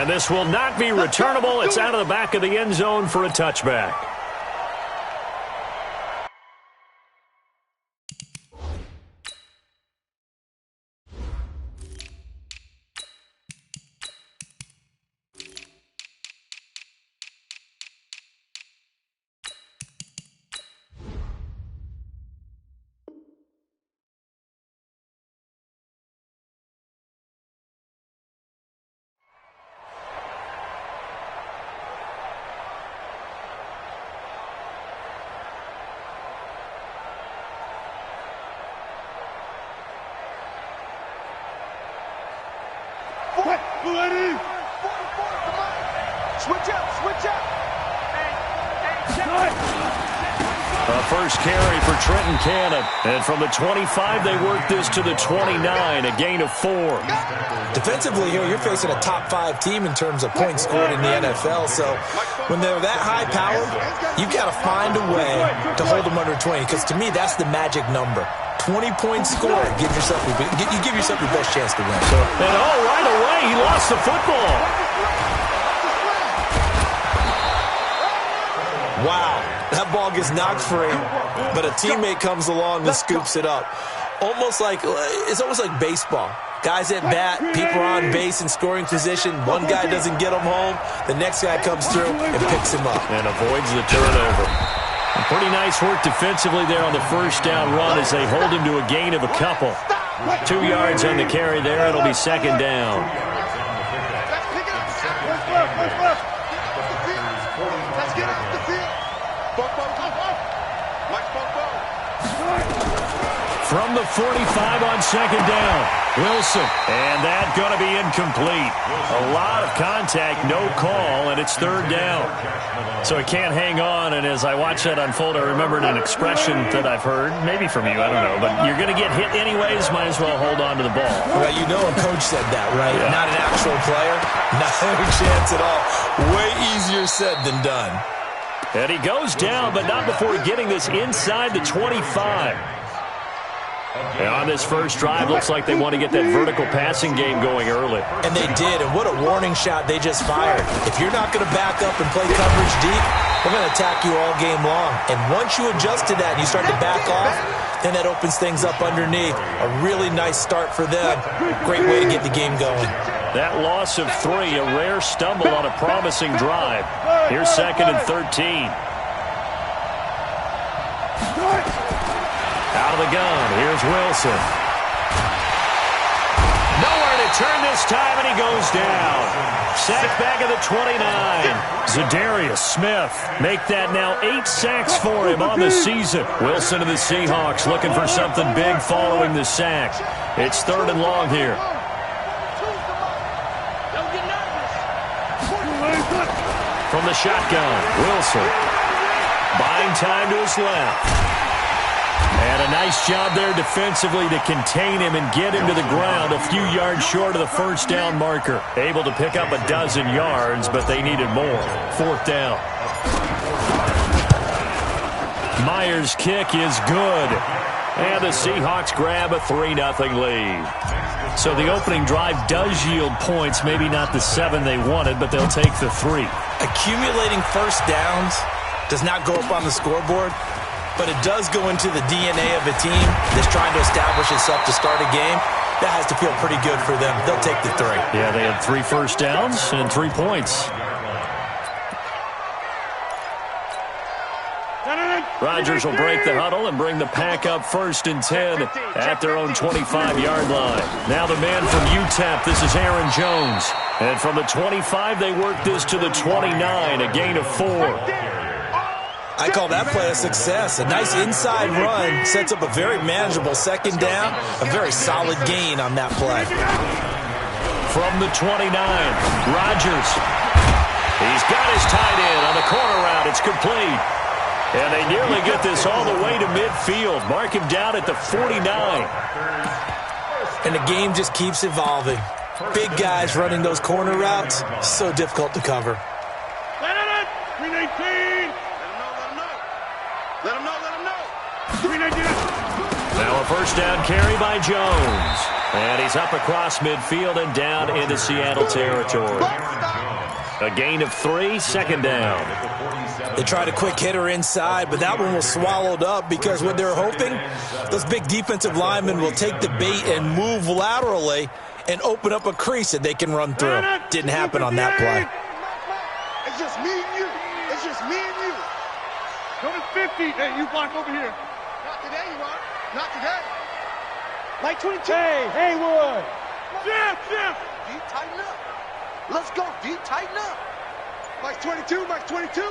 And this will not be returnable. It's out of the back of the end zone for a touchback. A first carry for Trenton Cannon. And from the 25, they work this to the 29, a gain of 4. Defensively here, you're facing a top-5 team in terms of points scored in the NFL. So when they're that high-powered, you've got to find a way to hold them under 20. Because to me, that's the magic number. 20 points scored. You give yourself your best chance to win. And right away, he lost the football. Wow, that ball gets knocked free, but a teammate comes along and scoops it up. It's almost like baseball. Guys at bat, people are on base in scoring position. One guy doesn't get him home. The next guy comes through and picks him up. And avoids the turnover. Pretty nice work defensively there on the first down run as they hold him to a gain of a couple. 2 yards on the carry there. It'll be second down. From the 45 on second down, Wilson. And that's going to be incomplete. A lot of contact, no call, and it's third down. So he can't hang on, and as I watch that unfold, I remembered an expression that I've heard, maybe from you, I don't know, but you're going to get hit anyways, might as well hold on to the ball. Well, you know a coach said that, right? Yeah. Not an actual player, not a chance at all. Way easier said than done. And he goes down, but not before getting this inside the 25. And on this first drive, looks like they want to get that vertical passing game going early. And they did, and what a warning shot they just fired. If you're not going to back up and play coverage deep, they're going to attack you all game long. And once you adjust to that and you start to back off, then that opens things up underneath. A really nice start for them. Great way to get the game going. That loss of 3, a rare stumble on a promising drive. Here's second and 13. Out of the gun, here's Wilson. Nowhere to turn this time, and he goes down. Sacked back at the 29. Zadarius Smith make that now 8 sacks for him on the season. Wilson and the Seahawks looking for something big following the sack. It's third and long here. From the shotgun, Wilson. Buying time to his left. And a nice job there defensively to contain him and get him to the ground a few yards short of the first down marker. Able to pick up 12 yards, but they needed more. Fourth down. Myers' kick is good. And the Seahawks grab a 3-0 lead. So the opening drive does yield points, maybe not the 7 they wanted, but they'll take the 3. Accumulating first downs does not go up on the scoreboard, but it does go into the DNA of a team that's trying to establish itself to start a game. That has to feel pretty good for them. They'll take the 3. Yeah, they had 3 first downs and 3 points. Rodgers will break the huddle and bring the pack up first and 10 at their own 25-yard line. Now the man from UTEP, this is Aaron Jones. And from the 25, they work this to the 29, a gain of 4. I call that play a success. A nice inside run sets up a very manageable second down. A very solid gain on that play. From the 29, Rodgers. He's got his tight end on the corner route. It's complete. And they nearly get this all the way to midfield. Mark him down at the 49. And the game just keeps evolving. Big guys running those corner routes, so difficult to cover. Now a first down carry by Jones. And he's up across midfield and down into Seattle territory. A gain of 3, second down. They tried a quick hitter inside, but that one was swallowed up because what they're hoping, those big defensive linemen will take the bait and move laterally and open up a crease that they can run through. Didn't happen on that play. It's just me and you. It's just me and you. Go to 50. Hey, you block over here. Not today, you are. Not today. Mike 22. Hey, Haywood. Jeff. D, tighten up. Let's go, D, tighten up. Mike 22, Mike 22.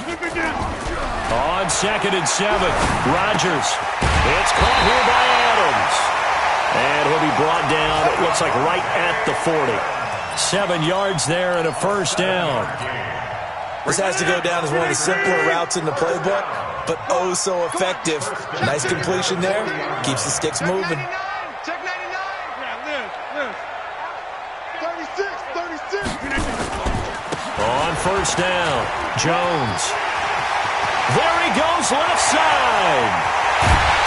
Flip it down. On 2nd and 7, Rodgers. It's caught here by Adams. And he'll be brought down, it looks like right at the 40. 7 yards there and a first down. This has to go down as one of the simpler routes in the playbook, but oh so effective. Nice completion there. Keeps the sticks moving. Check 99. Yeah, Liz. 36. On first down, Jones. There he goes, left side.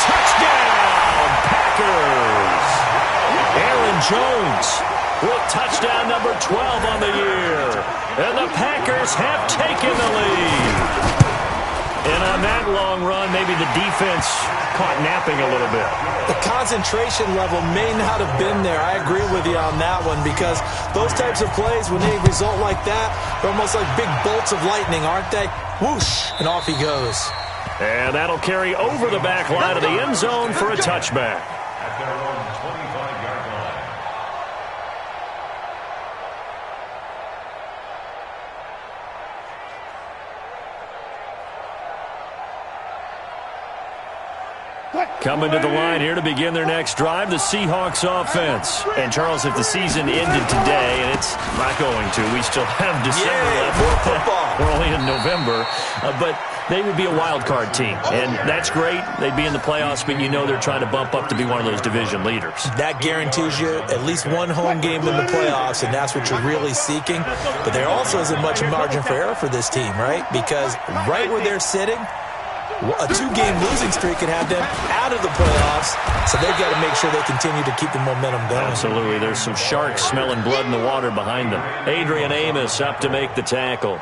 Touchdown, Packers. Aaron Jones with touchdown number 12 on the year. And the Packers have taken the lead. And on that long run, maybe the defense caught napping a little bit. The concentration level may not have been there. I agree with you on that one because those types of plays, when they result like that, they're almost like big bolts of lightning, aren't they? Whoosh, and off he goes. And that'll carry over the back line of the end zone for a touchback. At their own 25-yard line. Coming to the line here to begin their next drive, the Seahawks offense. And, Charles, if the season ended today, and it's not going to, we still have December left. More football. We're only in November. But they would be a wild card team. And that's great. They'd be in the playoffs, but you know they're trying to bump up to be one of those division leaders. That guarantees you at least one home game in the playoffs, and that's what you're really seeking. But there also isn't much margin for error for this team, right? Because right where they're sitting, a 2-game losing streak can have them out of the playoffs, so they've got to make sure they continue to keep the momentum going. Absolutely. There's some sharks smelling blood in the water behind them. Adrian Amos up to make the tackle.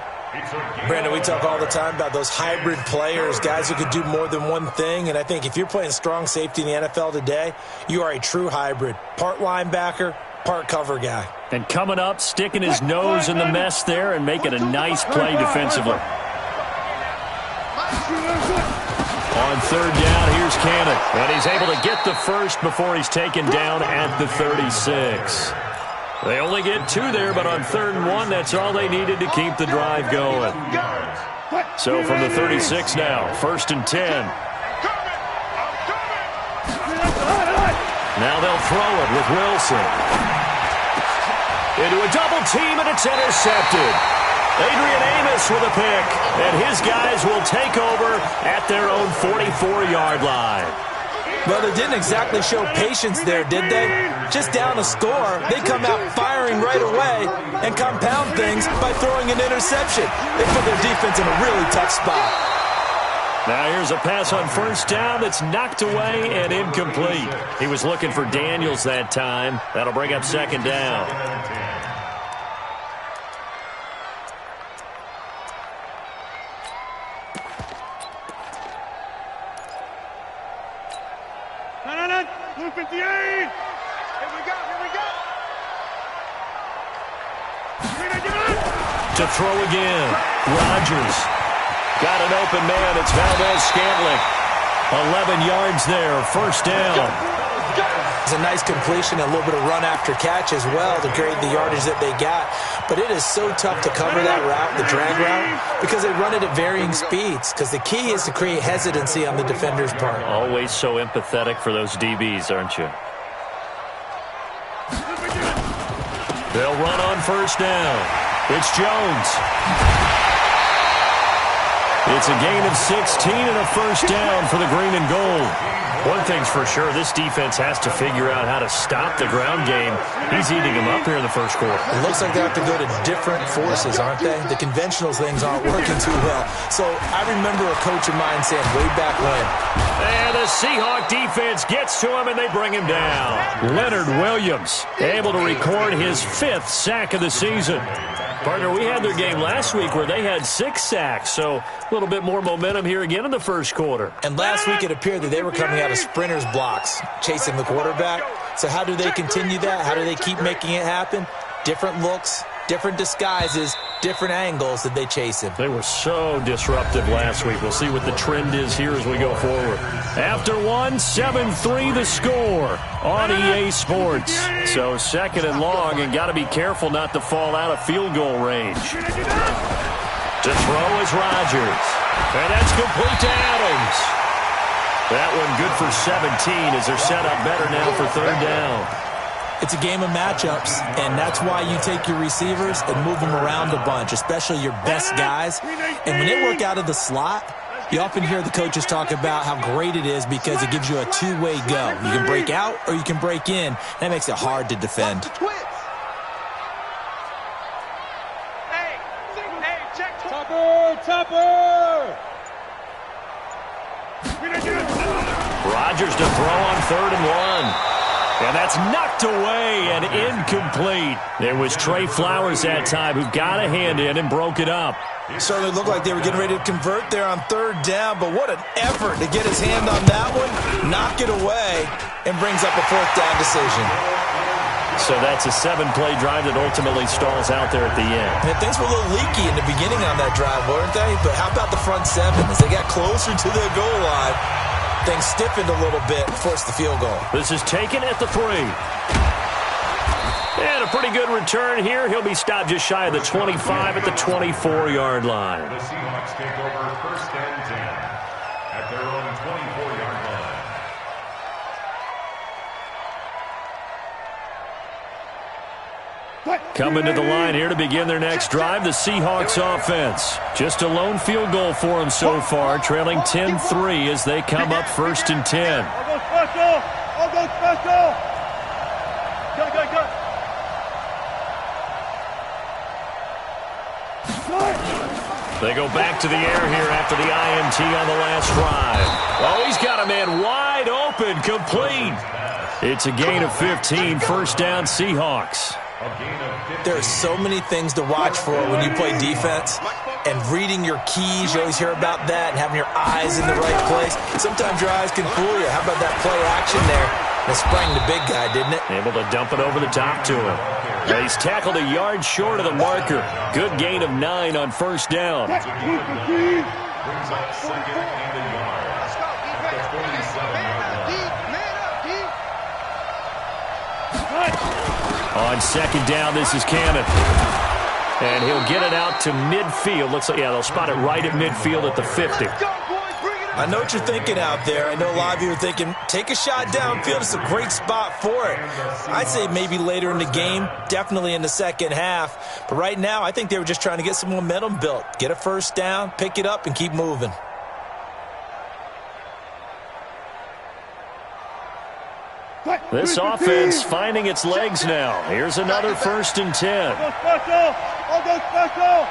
Brandon, we talk all the time about those hybrid players, guys who could do more than one thing, and I think if you're playing strong safety in the NFL today, you are a true hybrid. Part linebacker, part cover guy. And coming up, sticking his nose in the mess there and making a nice play defensively. On 3rd down, here's Cannon. And he's able to get the first before he's taken down at the 36. They only get 2 there, but on 3rd and 1, that's all they needed to keep the drive going. So from the 36 now, 1st and 10. Now they'll throw it with Wilson. Into a double team, and it's intercepted. Adrian Amos with a pick, and his guys will take over at their own 44-yard line. Well, they didn't exactly show patience there, did they? Just down a score, they come out firing right away and compound things by throwing an interception. They put their defense in a really tough spot. Now here's a pass on 1st down that's knocked away and incomplete. He was looking for Daniels that time. That'll bring up 2nd down. Blue 58. Here we go. To throw again. Rodgers. Got an open man. It's Valdez-Scantling. 11 yards there. 1st down. It's a nice completion, a little bit of run after catch as well to create the yardage that they got. But it is so tough to cover that route, the drag route, because they run it at varying speeds. Because the key is to create hesitancy on the defender's part. Always so empathetic for those DBs, aren't you? They'll run on 1st down. It's Jones. It's a gain of 16 and a 1st down for the green and gold. One thing's for sure, this defense has to figure out how to stop the ground game. He's eating them up here in the 1st quarter. It looks like they have to go to different forces, aren't they? The conventional things aren't working too well. So I remember a coach of mine saying way back when. And the Seahawk defense gets to him, and they bring him down. Leonard Williams able to record his 5th sack of the season. Partner, we had their game last week where they had 6 sacks, so a little bit more momentum here again in the first quarter. And last week it appeared that they were coming out of sprinters blocks, chasing the quarterback. So how do they continue that? How do they keep making it happen? Different looks, different disguises, different angles that they chase him. They were so disruptive last week. We'll see what the trend is here as we go forward. After one, 7-3 the score on EA Sports. So second and long, and got to be careful not to fall out of field goal range. To throw is Rodgers. And that's complete to Adams. That one good for 17 as they're set up better now for third down. It's a game of matchups, and that's why you take your receivers and move them around a bunch, especially your best guys. And when they work out of the slot, you often hear the coaches talk about how great it is because it gives you a two-way go. You can break out or you can break in. That makes it hard to defend. Topper! Rodgers to throw on 3rd and 1. And that's knocked away and incomplete. There was Trey Flowers that time who got a hand in and broke it up. Certainly looked like they were getting ready to convert there on 3rd down, but what an effort to get his hand on that one, knock it away, and brings up a 4th down decision. So that's a 7-play drive that ultimately stalls out there at the end. And things were a little leaky in the beginning on that drive, weren't they? But how about the front 7 as they got closer to their goal line? Things stiffened a little bit and forced the field goal. This is taken at the 3. And a pretty good return here. He'll be stopped just shy of the 25 at the 24-yard line. The Seahawks take over 1st and 10 at their own 24-yard line. Coming to the line here to begin their next drive, the Seahawks offense. Just a lone field goal for them so far, trailing 10-3 as they come up 1st and 10. I'll go special! I'll go special! Go! They go back to the air here after the INT on the last drive. Oh, he's got a man wide open, complete. It's a gain of 15, 1st down Seahawks. There are so many things to watch for when you play defense, and reading your keys, you always hear about that, and having your eyes in the right place. Sometimes your eyes can fool you. How about that play action there? That sprang the big guy, didn't it? Able to dump it over the top to him. And he's tackled a yard short of the marker. Good gain of 9 on 1st down. Brings up 2nd and a yard. At the 47-yard line. On 2nd down, this is Cannon. And he'll get it out to midfield. Looks like, yeah, they'll spot it right at midfield at the 50. I know what you're thinking out there. I know a lot of you are thinking, take a shot downfield. It's a great spot for it. I'd say maybe later in the game, definitely in the second half. But right now, I think they were just trying to get some momentum built. Get a 1st down, pick it up, and keep moving. This offense finding its legs now. Here's another 1st and 10. I'll go special!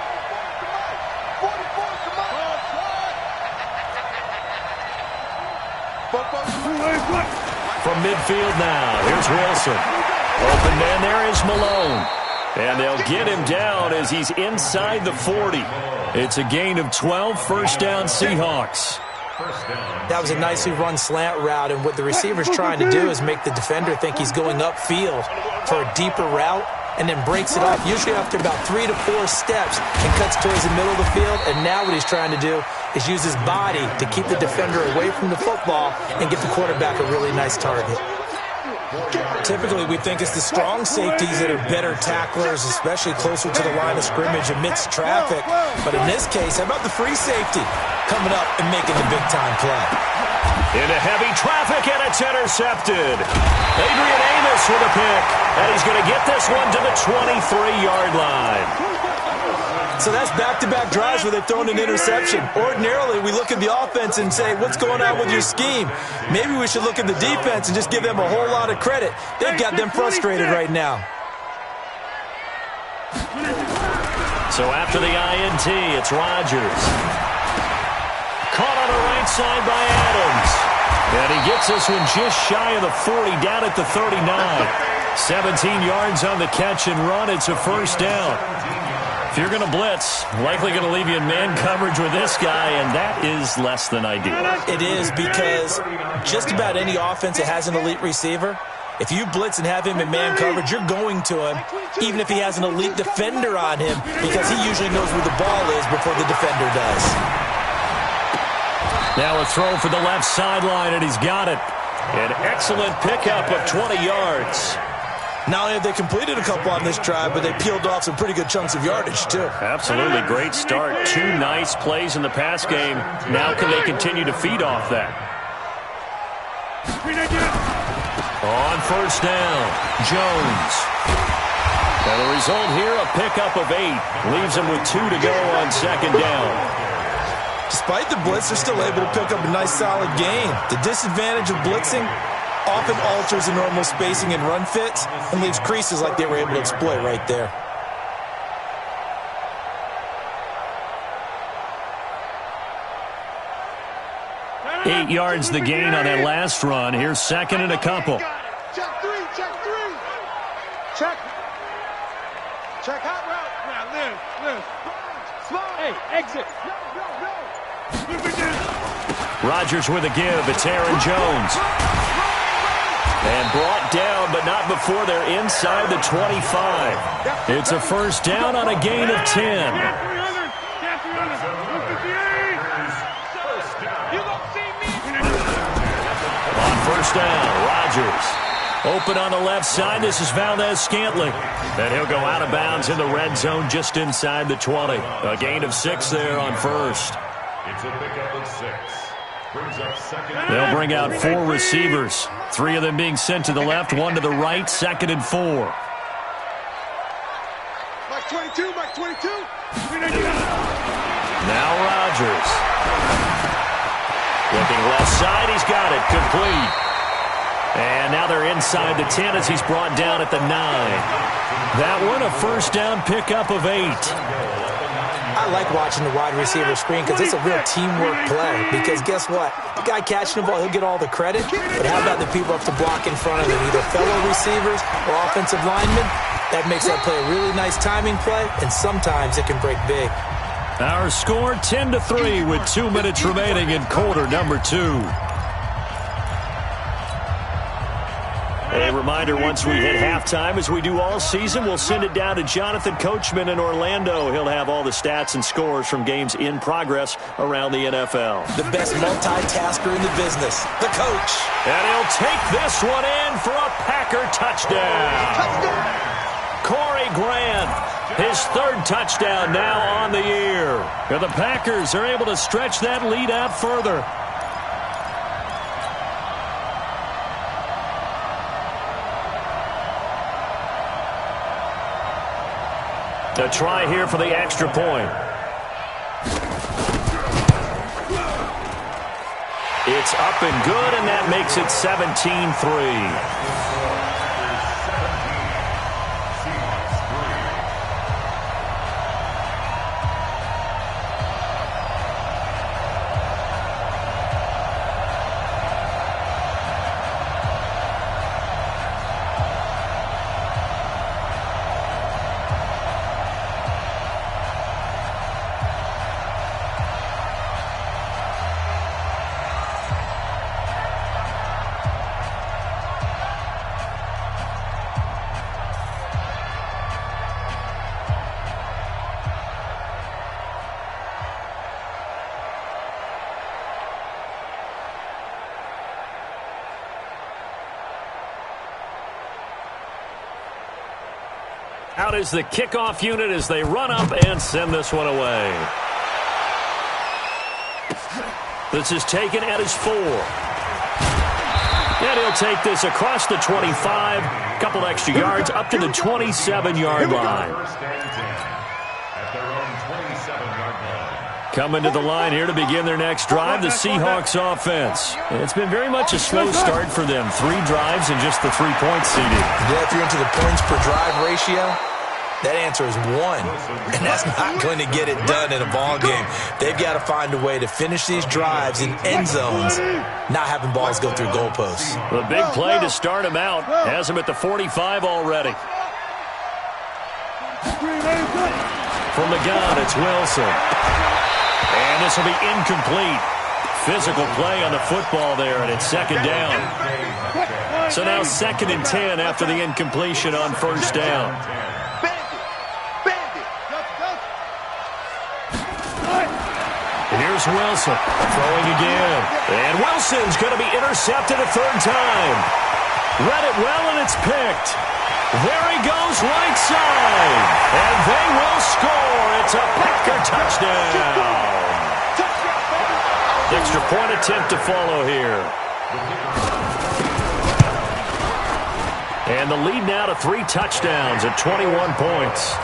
From midfield now, here's Wilson. Open man there is Malone. And they'll get him down as he's inside the 40. It's a gain of 12, 1st down Seahawks. That was a nicely run slant route, and what the receiver's trying to do is make the defender think he's going upfield for a deeper route, and then breaks it off, usually after about 3 to 4 steps, and cuts towards the middle of the field. And now what he's trying to do is use his body to keep the defender away from the football and get the quarterback a really nice target. Typically, we think it's the strong safeties that are better tacklers, especially closer to the line of scrimmage amidst traffic. But in this case, how about the free safety coming up and making the big-time play? Into heavy traffic, and it's intercepted. Adrian Amos with a pick, and he's going to get this one to the 23-yard line. So that's back-to-back drives where they've thrown an interception. Ordinarily, we look at the offense and say, what's going on with your scheme? Maybe we should look at the defense and just give them a whole lot of credit. They've got them frustrated right now. So after the INT, it's Rodgers. Caught on the right side by Adams. And he gets this one just shy of the 40, down at the 39. 17 yards on the catch and run. It's a 1st down. If you're going to blitz, likely going to leave you in man coverage with this guy, and that is less than ideal. It is, because just about any offense that has an elite receiver, if you blitz and have him in man coverage, you're going to him, even if he has an elite defender on him, because he usually knows where the ball is before the defender does. Now a throw for the left sideline, and he's got it. An excellent pickup of 20 yards. Not only have they completed a couple on this drive, but they peeled off some pretty good chunks of yardage, too. Absolutely great start. 2 nice plays in the pass game. Now can they continue to feed off that? On first down, Jones. And the result here, a pickup of 8. Leaves him with 2 to go on second down. Despite the blitz, they're still able to pick up a nice, solid gain. The disadvantage of blitzing often alters the normal spacing and run fits and leaves creases like they were able to exploit right there. Eight yards the gain on that last run. Here's second and a couple. Check 3, check 3. Check hot route. Now, live. Small. Hey, exit. Rodgers with a give. It's Aaron Jones. And brought down, but not before they're inside the 25. It's a first down on a gain of 10. First down, Rodgers. Open on the left side. This is Valdez-Scantling. And he'll go out of bounds in the red zone just inside the 20. A gain of 6 there on first. It's a pickup of 6. Brings up second. They'll bring out 4 receivers. 3 of them being sent to the left, 1 to the right, 2nd and 4. Mike 22, Mike 22. Now Rodgers. Looking left side, he's got it, complete. And now they're inside the 10 as he's brought down at the 9. That one, a first down pickup of 8. I like watching the wide receiver screen because it's a real teamwork play. Because guess what? The guy catching the ball, he'll get all the credit. But how about the people up to block in front of him, either fellow receivers or offensive linemen? That makes that play a really nice timing play, and sometimes it can break big. Our score 10-3 with 2 minutes remaining in quarter number 2. A reminder, once we hit halftime, as we do all season, we'll send it down to Jonathan Coachman in Orlando. He'll have all the stats and scores from games in progress around the NFL. The best multitasker in the business, the coach. And he'll take this one in for a Packer touchdown. Corey Grant, his 3rd touchdown now on the year. And the Packers are able to stretch that lead out further. A try here for the extra point. It's up and good, and that makes it 17-3. Out is the kickoff unit as they run up and send this one away. This is taken at his 4. And he'll take this across the 25. Couple extra yards up to the 27-yard line. Coming to the line here to begin their next drive, the Seahawks offense. And it's been very much a slow start for them. 3 drives and just the 3 points seeded. Yeah, if you're into the points per drive ratio, that answer is 1. And that's not going to get it done in a ball game. They've got to find a way to finish these drives in end zones, not having balls go through goalposts. The big play to start him out has him at the 45 already. From the gun, it's Wilson. And this will be incomplete. Physical play on the football there, and it's second down. So now 2nd and 10 after the incompletion on first down. Here's Wilson throwing again. And Wilson's going to be intercepted a 3rd time. Read it well, and it's picked. There he goes, right side. And they will score. It's a Packer touchdown. Extra point attempt to follow here. And the lead now to 3 touchdowns at 21 points.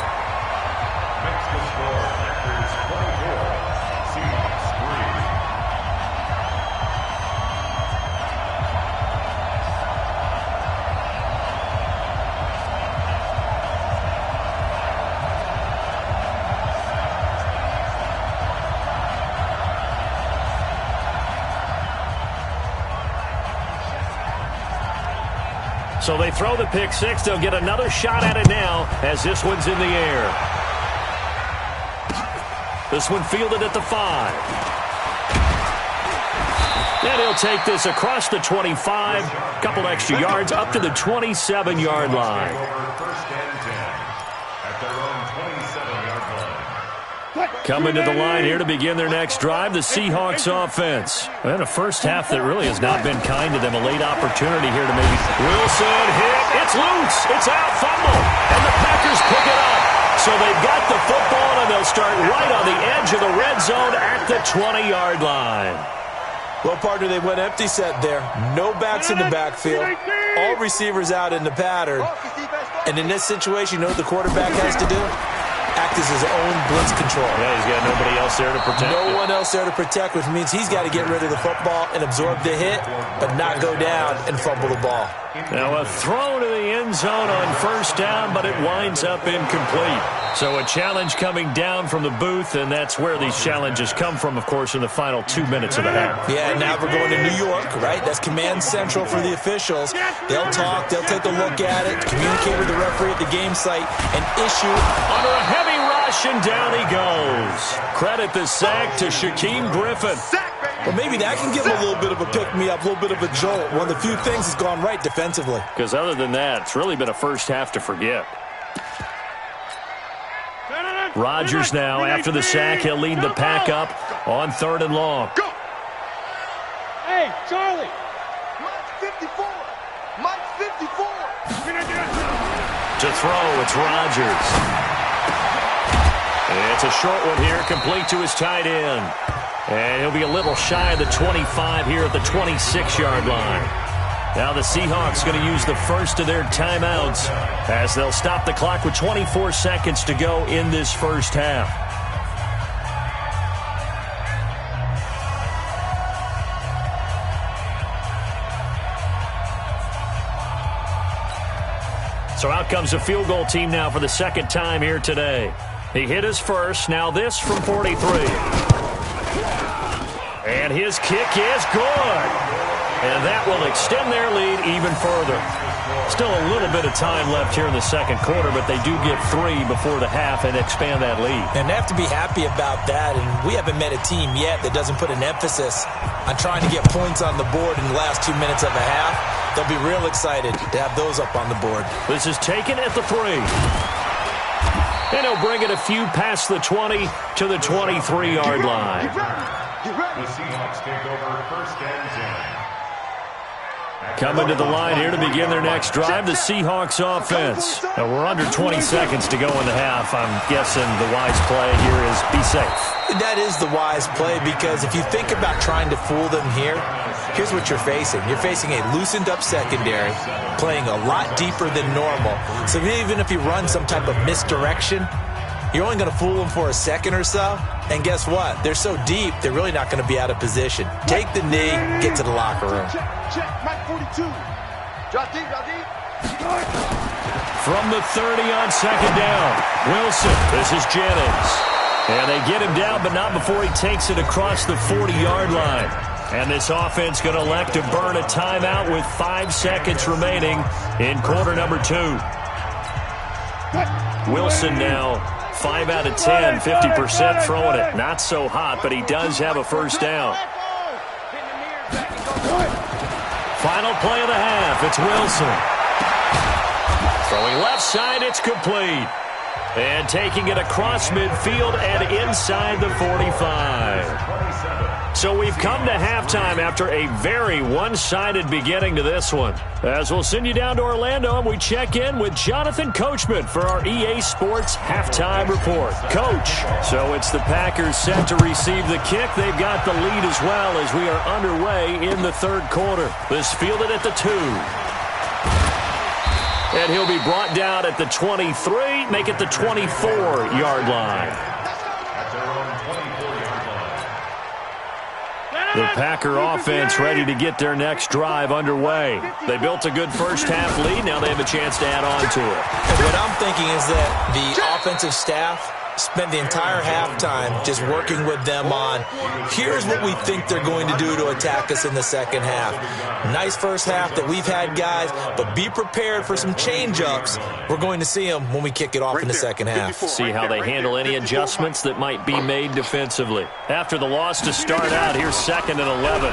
So they throw the pick six. They'll get another shot at it now as this one's in the air. This one fielded at the 5. And he'll take this across the 25. Couple extra yards up to the 27-yard line. Coming to the line here to begin their next drive, the Seahawks offense. And a first half that really has not been kind to them. A late opportunity here to maybe... Wilson hit. It's loose. It's out. Fumble. And the Packers pick it up. So they've got the football, and they'll start right on the edge of the red zone at the 20-yard line. Well, partner, they went empty set there. No backs in the backfield. All receivers out in the pattern. And in this situation, you know what the quarterback has to do? Act as his own blitz control. Yeah, he's got nobody else there to protect. No one else there to protect, which means he's got to get rid of the football and absorb the hit, but not go down and fumble the ball. Now a throw to the end zone on first down, but it winds up incomplete. So a challenge coming down from the booth, and that's where these challenges come from, of course, in the final 2 minutes of the half. Yeah, now we're going to New York, right? That's command central for the officials. They'll talk, they'll take a look at it, communicate with the referee at the game site, and issue under a heavy rush, and down he goes. Credit the sack to Shaquem Griffin. Well, maybe that can give him a little bit of a pick-me-up, a little bit of a jolt. One of the few things that's gone right defensively. Because other than that, it's really been a first half to forget. Rodgers now, after the sack, he'll lead the pack up on 3rd and long. Go! Hey, Charlie! Mike's 54! Mike's 54! To throw, it's Rodgers. It's a short one here, complete to his tight end. And he'll be a little shy of the 25 here at the 26-yard line. Now the Seahawks going to use the first of their timeouts as they'll stop the clock with 24 seconds to go in this first half. So out comes the field goal team now for the second time here today. He hit his first, now this from 43. And his kick is good. And that will extend their lead even further. Still a little bit of time left here in the second quarter, but they do get 3 before the half and expand that lead. And they have to be happy about that, and we haven't met a team yet that doesn't put an emphasis on trying to get points on the board in the last 2 minutes of a half. They'll be real excited to have those up on the board. This is taken at the 3. And he'll bring it a few past the 20 to the 23-yard line. The Seahawks take over 1st and 10. Coming to the line here to begin their next drive, the Seahawks offense. Now we're under 20 seconds to go in the half. I'm guessing the wise play here is be safe. That is the wise play, because if you think about trying to fool them here, here's what you're facing. You're facing a loosened up secondary, playing a lot deeper than normal. So even if you run some type of misdirection, you're only going to fool them for a second or so. And guess what? They're so deep, they're really not going to be out of position. Take the knee, get to the locker room. Check, Mike 42. Drop deep, drop deep. From the 30 on second down, Wilson. This is Jennings. And they get him down, but not before he takes it across the 40-yard line. And this offense going to elect to burn a timeout with 5 seconds remaining in quarter number 2. Wilson now 5 out of 10, 50% throwing it. Not so hot, but he does have a first down. Final play of the half. It's Wilson. Throwing left side, it's complete. And taking it across midfield and inside the 45. So we've come to halftime after a very one-sided beginning to this one. As we'll send you down to Orlando, and we check in with Jonathan Coachman for our EA Sports Halftime Report. Coach, so it's the Packers set to receive the kick. They've got the lead as well as we are underway in the third quarter. This fielded at the 2. And he'll be brought down at the 23, make it the 24-yard line. The Packer offense ready to get their next drive underway. They built a good first-half lead. Now they have a chance to add on to it. And what I'm thinking is that the offensive staff spent the entire halftime just working with them on, here's what we think they're going to do to attack us in the second half. Nice first half that we've had, guys, but be prepared for some change-ups. We're going to see them when we kick it off in the second half. See how they handle any adjustments that might be made defensively. After the loss to start out, here's 2nd and 11.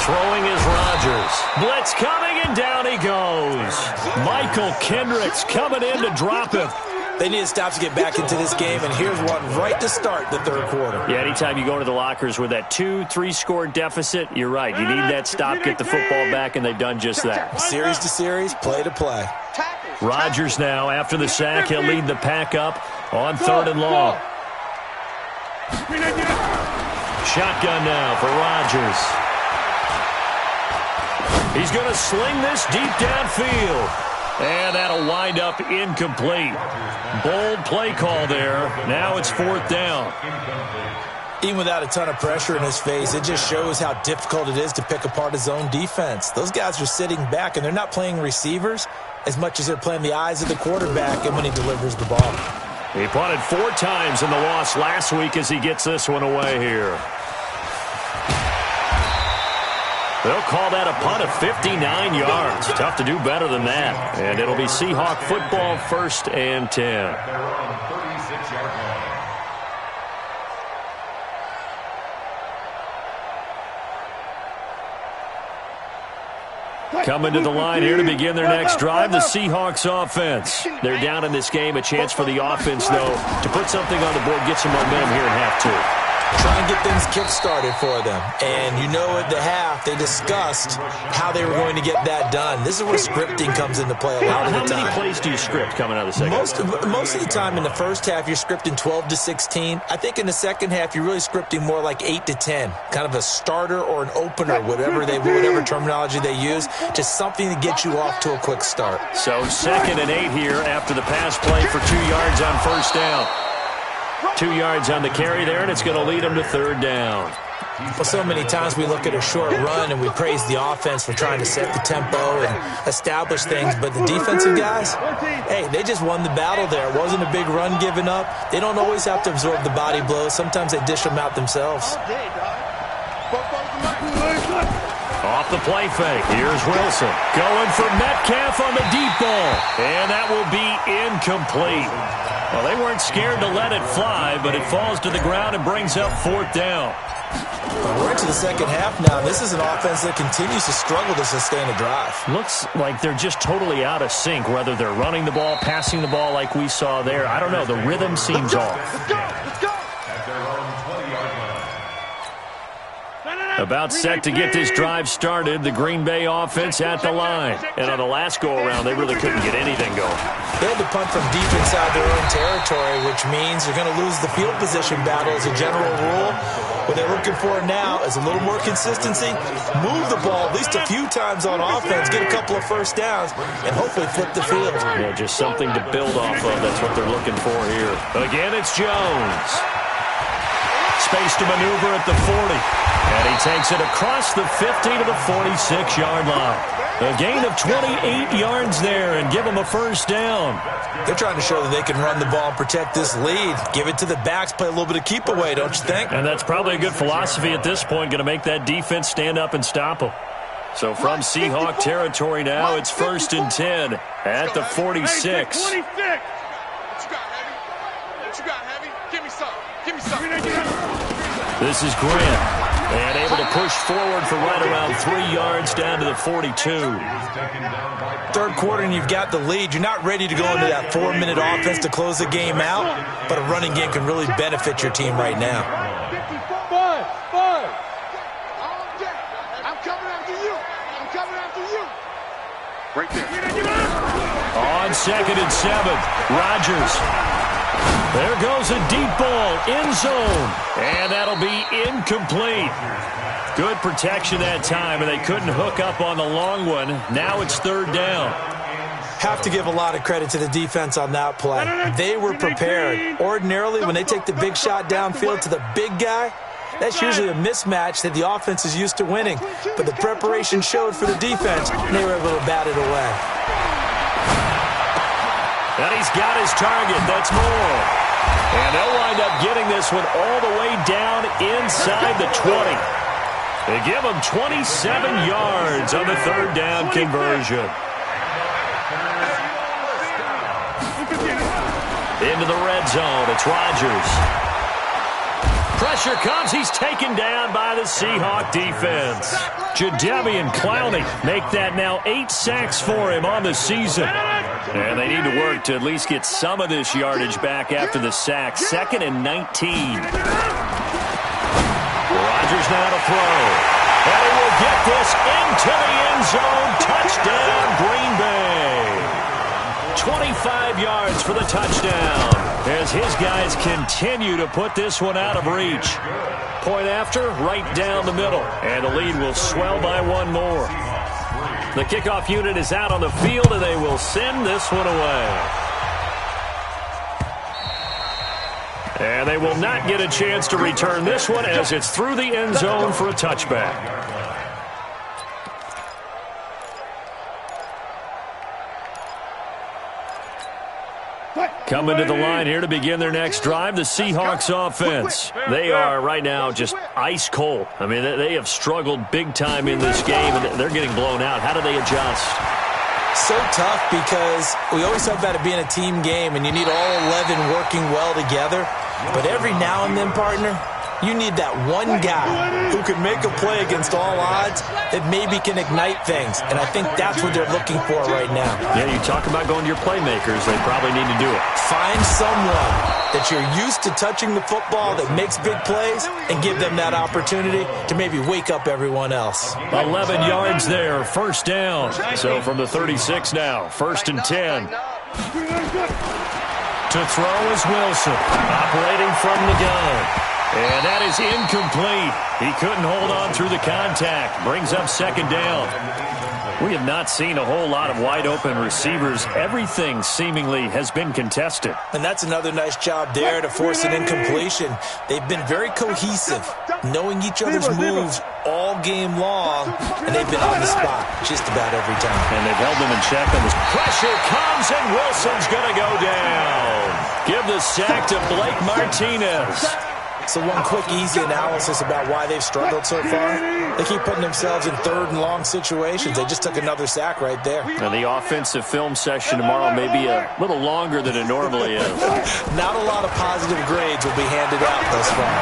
Throwing is Rodgers. Blitz coming, and down he goes. Michael Kendricks coming in to drop him. They need to stop to get back into this game, and here's one right to start the third quarter. Yeah, anytime you go into the lockers with that 2-3 score deficit, you're right. You need that stop, get the football back, and they've done just that. Series to series, play to play. Rodgers now, after the sack, he'll lead the pack up on 3rd and long. Shotgun now for Rodgers. He's going to sling this deep downfield. And that'll wind up incomplete. Bold play call there. Now it's 4th down. Even without a ton of pressure in his face, it just shows how difficult it is to pick apart his own defense. Those guys are sitting back, and they're not playing receivers as much as they're playing the eyes of the quarterback and when he delivers the ball. He punted 4 times in the loss last week as he gets this one away here. They'll call that a punt of 59 yards. Tough to do better than that. And it'll be Seahawk football, 1st and 10. Coming to the line here to begin their next drive, the Seahawks offense. They're down in this game. A chance for the offense, though, to put something on the board, get some momentum here in half 2. Try and get things kick-started for them. And you know at the half, they discussed how they were going to get that done. This is where scripting comes into play a lot of the time. How many plays do you script coming out of the second half? Most of the time in the first half, you're scripting 12 to 16. I think in the second half, you're really scripting more like 8 to 10. Kind of a starter or an opener, whatever terminology they use. Just something to get you off to a quick start. So 2nd and 8 here after the pass play for 2 yards on 1st down. 2 yards on the carry there, and it's going to lead them to 3rd down. Well, so many times we look at a short run and we praise the offense for trying to set the tempo and establish things, but the defensive guys, hey, they just won the battle there. It wasn't a big run given up. They don't always have to absorb the body blows. Sometimes they dish them out themselves. Off the play fake, here's Wilson. Going for Metcalf on the deep ball, and that will be incomplete. Well, they weren't scared to let it fly, but it falls to the ground and brings up 4th down. We're into the second half now. This is an offense that continues to struggle to sustain a drive. Looks like they're just totally out of sync, whether they're running the ball, passing the ball like we saw there. I don't know. The rhythm seems off. Let's go. Let's go. About set to get this drive started, the Green Bay offense at the line. And on the last go-around, they really couldn't get anything going. They had to punt from deep inside their own territory, which means you're going to lose the field position battle as a general rule. What they're looking for now is a little more consistency, move the ball at least a few times on offense, get a couple of first downs, and hopefully flip the field. Yeah, just something to build off of. That's what they're looking for here. Again, it's Jones. Space to maneuver at the 40. And he takes it across the 50 to the 46-yard line. A gain of 28 yards there and give them a first down. They're trying to show that they can run the ball and protect this lead. Give it to the backs, play a little bit of keep away, don't you think? And that's probably a good philosophy at this point, going to make that defense stand up and stop them. So from Seahawk territory now, it's 1st and 10 at the 46. This is Grant. And able to push forward for right around 3 yards down to the 42. Third quarter and you've got the lead. You're not ready to go into that 4-minute offense to close the game out, but a running game can really benefit your team right now. I'm coming after you. I'm coming after you. Right there. On 2nd and 7, Rodgers. There goes a deep ball, end zone, and that'll be incomplete. Good protection that time, and they couldn't hook up on the long one. Now it's 3rd down. Have to give a lot of credit to the defense on that play. They were prepared. Ordinarily, when they take the big shot downfield to the big guy, that's usually a mismatch that the offense is used to winning. But the preparation showed for the defense, and they were able to bat it away. And he's got his target. That's Moore. And they'll wind up getting this one all the way down inside the 20. They give him 27 yards on the 3rd down conversion. Into the red zone. It's Rodgers. Pressure comes. He's taken down by the Seahawk defense. Jadeveon Clowney make that now 8 sacks for him on the season. And they need to work to at least get some of this yardage back after the sack. 2nd and 19. Rodgers now to throw. And he will get this into the end zone. Touchdown, Green Bay. 25 yards for the touchdown as his guys continue to put this one out of reach. Point after, right down the middle. And the lead will swell by 1 more. The kickoff unit is out on the field, and they will send this one away. And they will not get a chance to return this one as it's through the end zone for a touchback. Coming to the line here to begin their next drive, the Seahawks offense. They are right now just ice cold. I mean, they have struggled big time in this game, and they're getting blown out. How do they adjust? So tough because we always talk about it being a team game, and you need all 11 working well together. But every now and then, partner, you need that one guy who can make a play against all odds that maybe can ignite things. And I think that's what they're looking for right now. Yeah, you talk about going to your playmakers. They probably need to do it. Find someone that you're used to touching the football that makes big plays and give them that opportunity to maybe wake up everyone else. 11 yards there, 1st down. So from the 36 now, 1st and 10. To throw is Wilson, operating from the gun. And that is incomplete. He couldn't hold on through the contact. Brings up 2nd down. We have not seen a whole lot of wide-open receivers. Everything seemingly has been contested. And that's another nice job there to force an incompletion. They've been very cohesive, knowing each other's moves all game long, and they've been on the spot just about every time. And they've held them in check on this. Pressure comes, and Wilson's going to go down. Give the sack to Blake Martinez. So one quick, easy analysis about why they've struggled so far. They keep putting themselves in 3rd and long situations. They just took another sack right there. And the offensive film session tomorrow may be a little longer than it normally is. Not a lot of positive grades will be handed out thus far.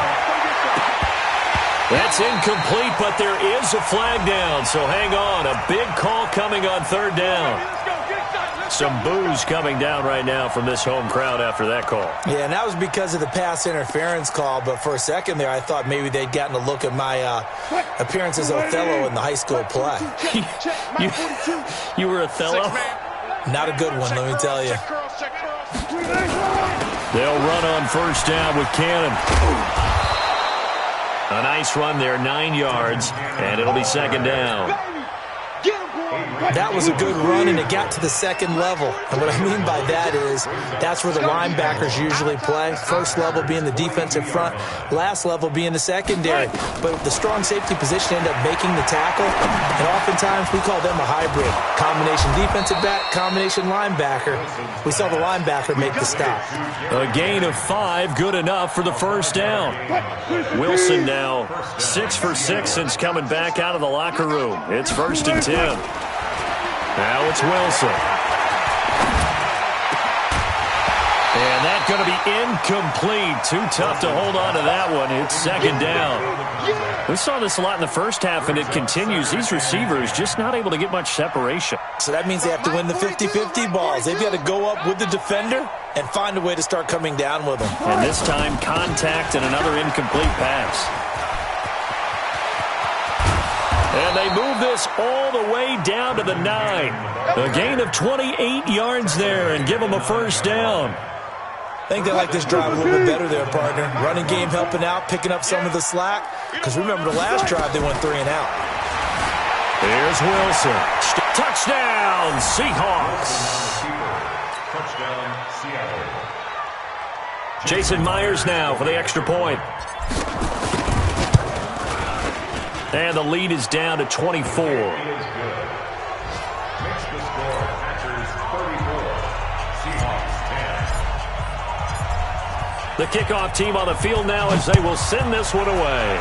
That's incomplete, but there is a flag down, so hang on. A big call coming on 3rd down. Some boos coming down right now from this home crowd after that call. Yeah, and that was because of the pass interference call, but for a second there I thought maybe they'd gotten a look at my appearance as Othello in the high school play. You were Othello? Not a good one, let me tell you. They'll run on 1st down with Cannon. A nice run there, 9 yards, and it'll be 2nd down. That was a good run, and it got to the 2nd level. And what I mean by that is that's where the linebackers usually play. 1st level being the defensive front, last level being the secondary. But the strong safety position ended up making the tackle, and oftentimes we call them a hybrid. Combination defensive back, combination linebacker. We saw the linebacker make the stop. A gain of 5, good enough for the 1st down. Wilson now 6 for 6 since coming back out of the locker room. It's 1st and 10. Now it's Wilson. And that going to be incomplete. Too tough to hold on to that one. It's second down. We saw this a lot in the first half, and it continues. These receivers just not able to get much separation. So that means they have to win the 50-50 balls. They've got to go up with the defender and find a way to start coming down with them. And this time, contact and another incomplete pass. And they move this all the way down to the 9. A gain of 28 yards there and give them a first down. I think they like this drive a little bit better there, partner. Running game helping out, picking up some of the slack. Because remember the last drive, they went 3 and out. Here's Wilson. Touchdown, Seahawks. Touchdown, Seattle. Jason Myers now for the extra point. And the lead is down to 24. Makes the score Packers 34, Seahawks 10. The kickoff team on the field now as they will send this one away.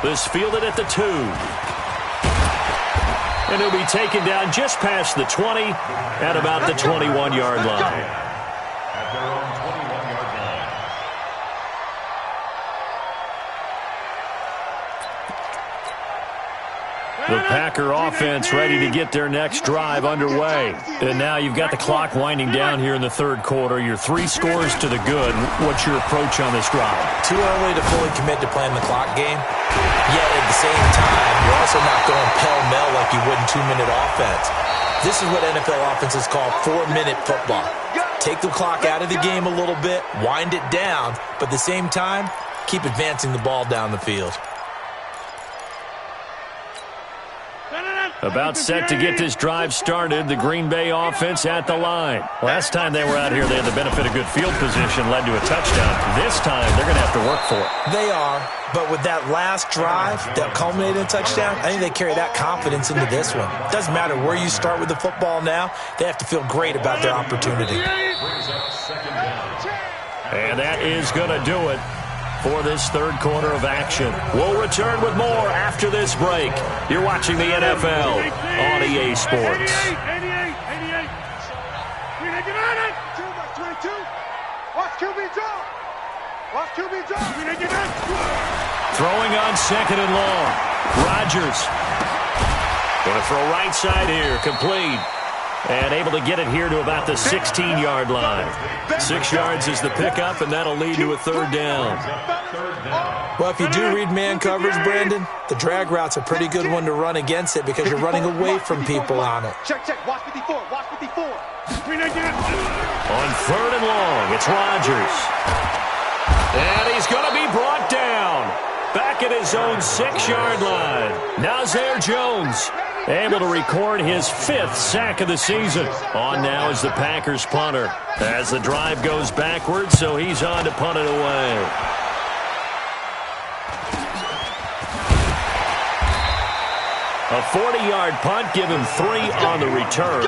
This fielded at the 2. And he'll be taken down just past the 20 at about the 21-yard line. At their own 21-yard line. The Packer offense ready to get their next drive underway. And now you've got the clock winding down here in the third quarter. Your 3 scores to the good. What's your approach on this drive? Too early to fully commit to playing the clock game. Yet at the same time, you're also not going pell-mell like you would in 2-minute offense. This is what NFL offenses call 4-minute football. Take the clock out of the game a little bit, wind it down, but at the same time, keep advancing the ball down the field. About set to get this drive started, the Green Bay offense at the line. Last time they were out here, they had the benefit of good field position, led to a touchdown. This time, they're going to have to work for it. They are, but with that last drive that culminated in a touchdown, I think they carry that confidence into this one. Doesn't matter where you start with the football now, they have to feel great about their opportunity. And that is going to do it for this third quarter of action. We'll return with more after this break. You're watching the NFL on EA Sports. 88. Watch QB drop. Watch QB drop. Throwing on second and long. Rodgers. Going to throw right side here. Complete. And able to get it here to about the 16-yard line. 6 yards is the pickup, and that'll lead to a third down. Well, if you do read man coverage, Brandon, the drag route's a pretty good one to run against it because you're running away from people on it. Check. Watch 54. Watch 54. On third and long, it's Rodgers. And he's going to be brought down. Back at his own 6-yard line. Nazir Jones able to record his 5th sack of the season. On now is the Packers punter. As the drive goes backwards, so he's on to punt it away. A 40-yard punt, give him 3 on the return.